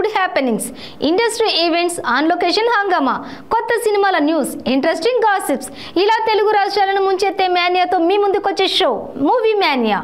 Tollywood happenings, industry events, on location హంగామా, కొత్త సినిమాల న్యూస్, ఇంట్రెస్టింగ్ గాసిప్స్, ఇలా తెలుగు రాష్ట్రాలను ముంచెత్తే మేనియాతో మీ ముందుకొచ్చే show movie mania.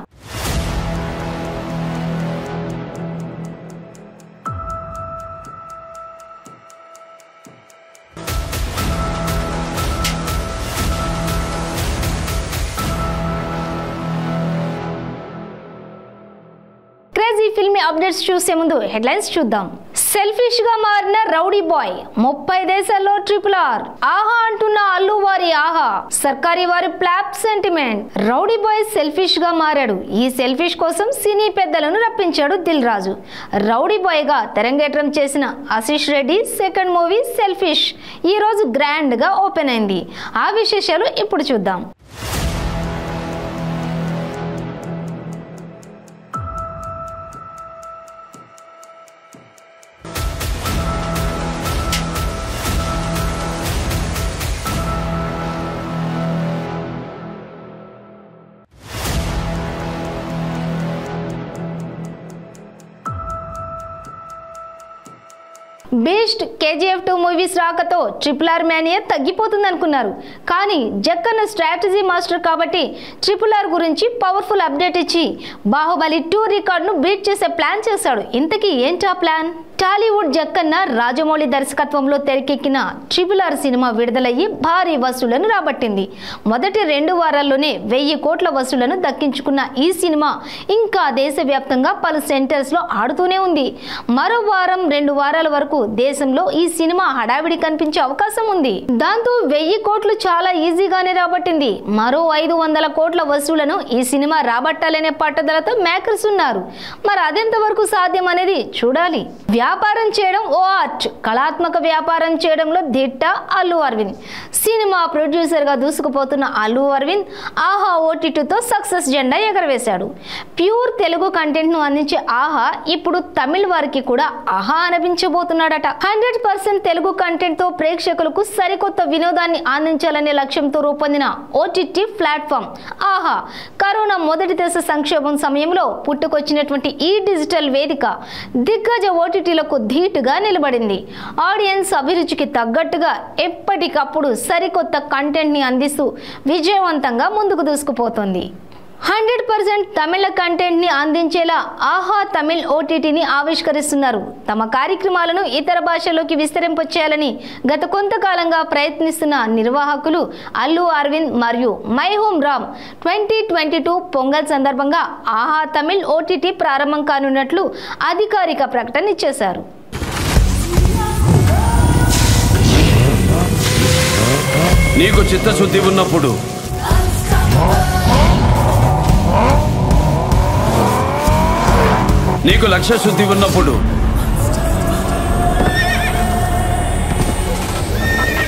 Crazy filmy updates చూసే ముందు హెడ్లైన్స్ చూద్దాం. సెల్ఫిష్ గా మారిన రౌడీ బాయ్, 30 దేశాల్లో RRR, ఆహా అంటున్న అల్లు వారి ఆహా, సర్కారీ వారి flop sentiment. Rowdy boy selfish గా మారాడు. ఈ సెల్ఫిష్ కోసం సినీ పెద్దలను రప్పించాడు దిల్ రాజు. రౌడీ బాయ్ గా తెరంగేట్రం చేసిన Ashish Reddy second movie selfish ఈ రోజు గ్రాండ్ గా ఓపెన్ అయింది. ఆ విశేషాలు ఇప్పుడు చూద్దాం. బీస్ట్, KGF 2 మూవీస్ రాకతో RRR మేనియా తగ్గిపోతుంది అనుకున్నారు. కానీ జక్కన్న స్ట్రాటజీ మాస్టర్ కాబట్టి RRR గురించి పవర్ఫుల్ అప్డేట్ ఇచ్చి బాహుబలి 2 రికార్డును బీట్ చేసే ప్లాన్ చేశాడు. ఇంతకీ ఏంటా ప్లాన్? టాలీవుడ్ జక్కన్న రాజమౌళి దర్శకత్వంలో తెరకెక్కిన RRR సినిమా విడుదలయ్యి భారీ వసూళ్లను రాబట్టింది. మొదటి 2 వారాల్లోనే 1000 కోట్ల వసూళ్లను దక్కించుకున్న ఈ సినిమా ఇంకా దేశవ్యాప్తంగా పలు సెంటర్స్ లో ఆడుతూనే ఉంది. మరో వారం 2 వారాల వరకు దేశంలో ఈ సినిమా హడావిడి కనిపించే అవకాశం ఉంది. దాంతో 1000 కోట్లు చాలా ఈజీగానే రాబట్టింది. మరో 500 కోట్ల వసూళ్లను ఈ సినిమా రాబట్టాలనే పట్టుదలతో మేకర్స్ ఉన్నారు. మరి అదెంత వరకు సాధ్యం అనేది చూడాలి. వ్యాపారం చేయడం ఓ ఆర్ట్, కళాత్మక వ్యాపారం చేయడంలో దిట్ట అల్లు అరవింద్. సినిమా ప్రొడ్యూసర్ గా దూసుకుపోతున్న అల్లు అరవింద్ ఆహా OTTతో సక్సెస్ జెండా ఎగరవేశాడు. ప్యూర్ తెలుగు కంటెంట్ ను అందించే ఆహా ఇప్పుడు తమిళ వారికి కూడా ఆహా అనిపించబోతున్నాడట. 100% తెలుగు కంటెంట్ తో ప్రేక్షకులకు సరికొత్త వినోదాన్ని అందించాలనే లక్ష్యంతో రూపొందిన OTT ప్లాట్ఫామ్ ఆహా కరోనా మొదటి దశ సంక్షోభం సమయంలో పుట్టుకొచ్చినటువంటి ఈ డిజిటల్ వేదిక దిగ్గజ OTTలకు ధీటుగా నిలబడింది. ఆడియన్స్ అభిరుచికి తగ్గట్టుగా ఎప్పటికప్పుడు సరికొత్త కంటెంట్ ని అందిస్తూ విజయవంతంగా ముందుకు దూసుకుపోతుంది. 100% తమిళ కంటెంట్ ని అందించేలా ఆహా తమిళ్ OTTని ఆవిష్కరిస్తున్నారు. తమ కార్యక్రమాలను ఇతర భాషల్లోకి విస్తరింపచేయాలని గత కొంతకాలంగా ప్రయత్నిస్తున్న నిర్వాహకులు అల్లు అరవింద్ మరియు మై హోమ్ రామ్ 2022 పొంగల్ సందర్భంగా ఆహా తమిళ్ OTT ప్రారంభం కానున్నట్లు అధికారిక ప్రకటన ఇచ్చేశారు. నీకు చిత్తశుద్ధి ఉన్నప్పుడు నీకు లక్ష్య శుద్ధి ఉన్నప్పుడు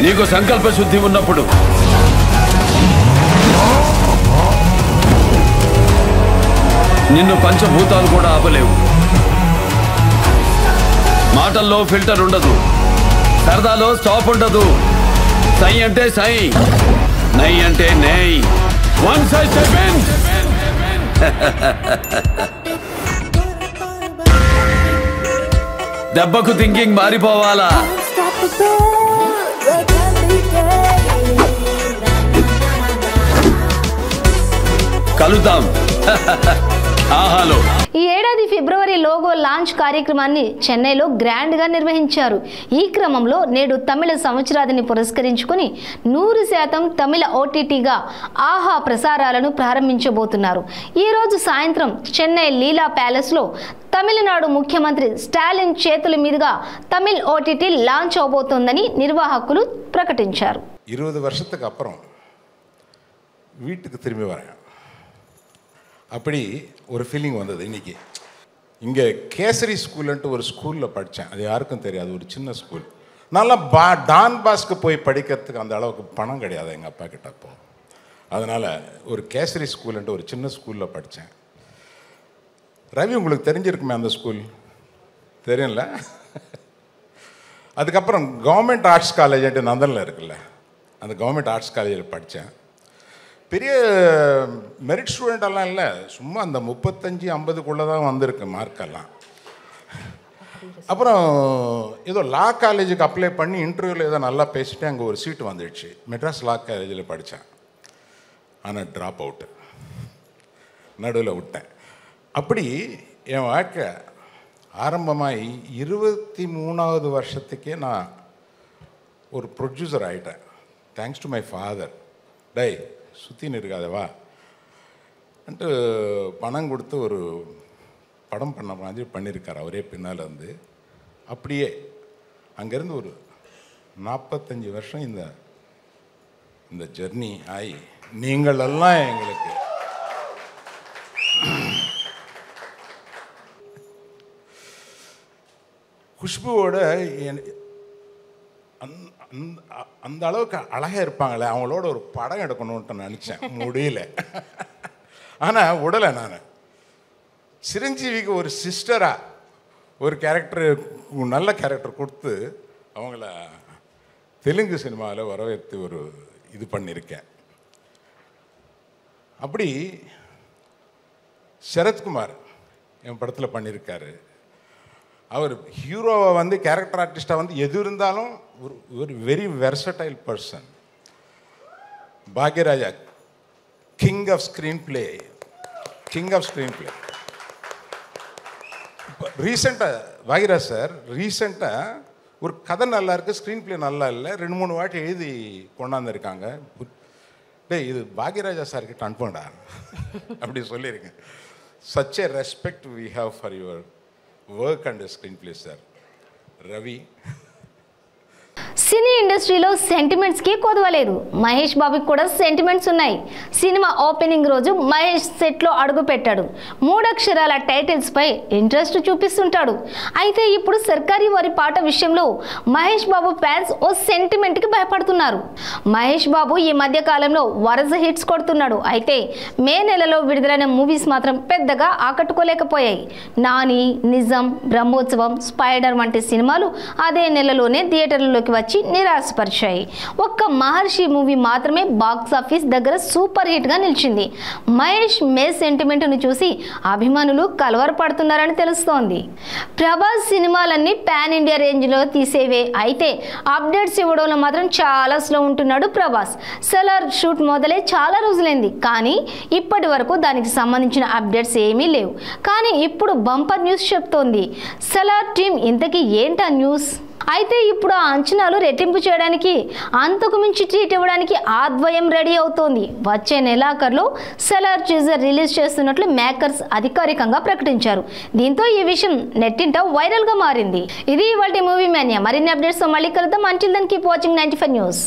నీకు సంకల్ప శుద్ధి ఉన్నప్పుడు నిన్ను పంచభూతాలు కూడా ఆపలేవు. మాటల్లో ఫిల్టర్ ఉండదు, సరదాలో స్టాప్ ఉండదు. సై అంటే సై, నై అంటే నై. వన్ సై సెవెన్. దెబ్బకు థింకింగ్ మారిపోవాలా? కలుద్దాం ఆహాలో. ఈ ఏడాది ఫిబ్రవరి లోగో లాంచ్ కార్యక్రమాన్ని చెన్నైలో గ్రాండ్ గా నిర్వహించారు. ఈ క్రమంలో నేడు తమిళ సంవత్సరాదిని పురస్కరించుకుని 100% తమిళ OTTగా ఆహా ప్రసారాలను ప్రారంభించబోతున్నారు. ఈ రోజు సాయంత్రం చెన్నై లీలా ప్యాలెస్ లో తమిళనాడు ముఖ్యమంత్రి స్టాలిన్ చేతుల మీదుగా తమిళ్ OTT లాంచ్ అవబోతోందని నిర్వాహకులు ప్రకటించారు. 20 வருஷத்துக்கு அப்புறம் வீட்டுக்கு திரும்பி வரேன். அப்படி ஒரு ஃபீலிங் வந்தது. இன்றைக்கி இங்கே கேசரி ஸ்கூலுன்ட்டு ஒரு ஸ்கூலில் படித்தேன். அது யாருக்கும் தெரியாது, ஒரு சின்ன ஸ்கூல். நல்லா டான் பாஸ்க்கு போய் படிக்கிறதுக்கு அந்த அளவுக்கு பணம் கிடையாது எங்கள் அப்பா கிட்ட. அப்போது அதனால் ஒரு கேசரி ஸ்கூலுன்ட்டு ஒரு சின்ன ஸ்கூலில் படித்தேன். ரவி உங்களுக்கு தெரிஞ்சிருக்குமே அந்த ஸ்கூல், தெரியும்ல? அதுக்கப்புறம் கவர்மெண்ட் ஆர்ட்ஸ் காலேஜ்ட்டு நந்தனில் இருக்குல்ல, அந்த கவர்மெண்ட் ஆர்ட்ஸ் காலேஜில் படித்தேன். பெரிய மெரிட் ஸ்டூடெண்ட்டெல்லாம் இல்லை, சும்மா அந்த 35-50க்குள்ளே தான் வந்திருக்கு மார்க்கெல்லாம். அப்புறம் ஏதோ லா காலேஜுக்கு அப்ளை பண்ணி இன்டர்வியூவில் ஏதோ நல்லா பேசிட்டு அங்கே ஒரு சீட்டு வந்துடுச்சு. மெட்ராஸ் லா காலேஜில் படித்தேன். ஆனால் ட்ராப் அவுட்டு, நடுவில் விட்டேன். அப்படி என் வாழ்க்கை ஆரம்பமாகி 23வது வருஷத்துக்கே நான் ஒரு ப்ரொடியூசர் ஆகிட்டேன். Thanks to my father. டை சுற்றின்னு இருக்காதவான்ட்டு பணம் கொடுத்து ஒரு படம் பண்ண மாதிரி பண்ணியிருக்கார் அவரே பின்னால் வந்து. அப்படியே அங்கேருந்து ஒரு 45 வருஷம் இந்த ஜெர்னி ஆகி நீங்களெல்லாம் எங்களுக்கு குஷ்புவோட அந்த அளவுக்கு அழகாக இருப்பாங்களே, அவங்களோட ஒரு படம் எடுக்கணுன்ட்டு நினச்சேன், முடியல. ஆனால் விடலை. நான் சிரஞ்சீவிக்கு ஒரு சிஸ்டராக ஒரு கேரக்டர், நல்ல கேரக்டர் கொடுத்து அவங்கள தெலுங்கு சினிமாவில் வரவேற்று ஒரு இது பண்ணியிருக்கேன். அப்படி சரத்குமார் என் படத்தில் பண்ணியிருக்காரு. அவர் ஹீரோவை வந்து கேரக்டர் ஆர்டிஸ்டாக வந்து எது இருந்தாலும் ஒரு வெரி வெர்சடைல் பர்சன். பாக்யராஜா கிங் ஆஃப் ஸ்க்ரீன் பிளே. ரீசெண்டாக பாக்யராஜ் சார் ரீசெண்டாக ஒரு கதை நல்லா இருக்குது, ஸ்க்ரீன் பிளே நல்லா இல்லை, 2-3 வாட்டி எழுதி கொண்டாந்துருக்காங்க. டேய் இது பாக்யராஜா சார்கிட்ட அனுப்புங்கடா அப்படி சொல்லியிருக்கேன். such a respect we have for your work and screenplay, sir. Ravi. సినీ ఇండస్ట్రీలో సెంటిమెంట్స్కి కొదవలేదు. మహేష్ బాబుకి కూడా సెంటిమెంట్స్ ఉన్నాయి. సినిమా ఓపెనింగ్ రోజు మహేష్ సెట్లో అడుగు పెట్టాడు. 3 అక్షరాల టైటిల్స్పై ఇంట్రెస్ట్ చూపిస్తుంటాడు. అయితే ఇప్పుడు సర్కారీ వారి పాట విషయంలో మహేష్ బాబు ఫ్యాన్స్ ఓ సెంటిమెంట్కి భయపడుతున్నారు. మహేష్ బాబు ఈ మధ్య కాలంలో వరుస హిట్స్ కొడుతున్నాడు. అయితే మే నెలలో విడుదలైన మూవీస్ మాత్రం పెద్దగా ఆకట్టుకోలేకపోయాయి. నాని, నిజం, బ్రహ్మోత్సవం, స్పైడర్ వంటి సినిమాలు అదే నెలలోనే థియేటర్లలోకి వచ్చి నిరాశపరిచాయి. ఒక్క మహర్షి మూవీ మాత్రమే బాక్స్ ఆఫీస్ దగ్గర సూపర్ హిట్ గా నిలిచింది. మహేష్ మే సెంటిమెంట్ ను చూసి అభిమానులు కలవరపడుతున్నారని తెలుస్తోంది. ప్రభాస్ సినిమాలన్నీ పాన్ ఇండియా రేంజ్ లో తీసేవే. అయితే అప్డేట్స్ ఇవ్వడంలో మాత్రం చాలా స్లో ఉంటున్నాడు ప్రభాస్. సెలర్ షూట్ మొదలై చాలా రోజులైంది, కానీ ఇప్పటి వరకు దానికి సంబంధించిన అప్డేట్స్ ఏమీ లేవు. కానీ ఇప్పుడు బంపర్ న్యూస్ చెప్తోంది. సెలర్ టీం ఇంతకీ ఏంటా న్యూస్? అయితే ఇప్పుడు ఆ అంచనాలు రెట్టింపు చేయడానికి, అంతకు మించి ట్రీట్ ఇవ్వడానికి ఆద్వయం రెడీ అవుతోంది. వచ్చే నెలాఖరులో సెలర్ టీజర్ రిలీజ్ చేస్తున్నట్లు మేకర్స్ అధికారికంగా ప్రకటించారు. దీంతో ఈ విషయం నెట్టింట వైరల్ గా మారింది. ఇది ఇవాల్టి మూవీ మేనియా. మరిన్ని అప్డేట్స్ మళ్ళీ కలుద్దాం. Until then keep watching 95 news.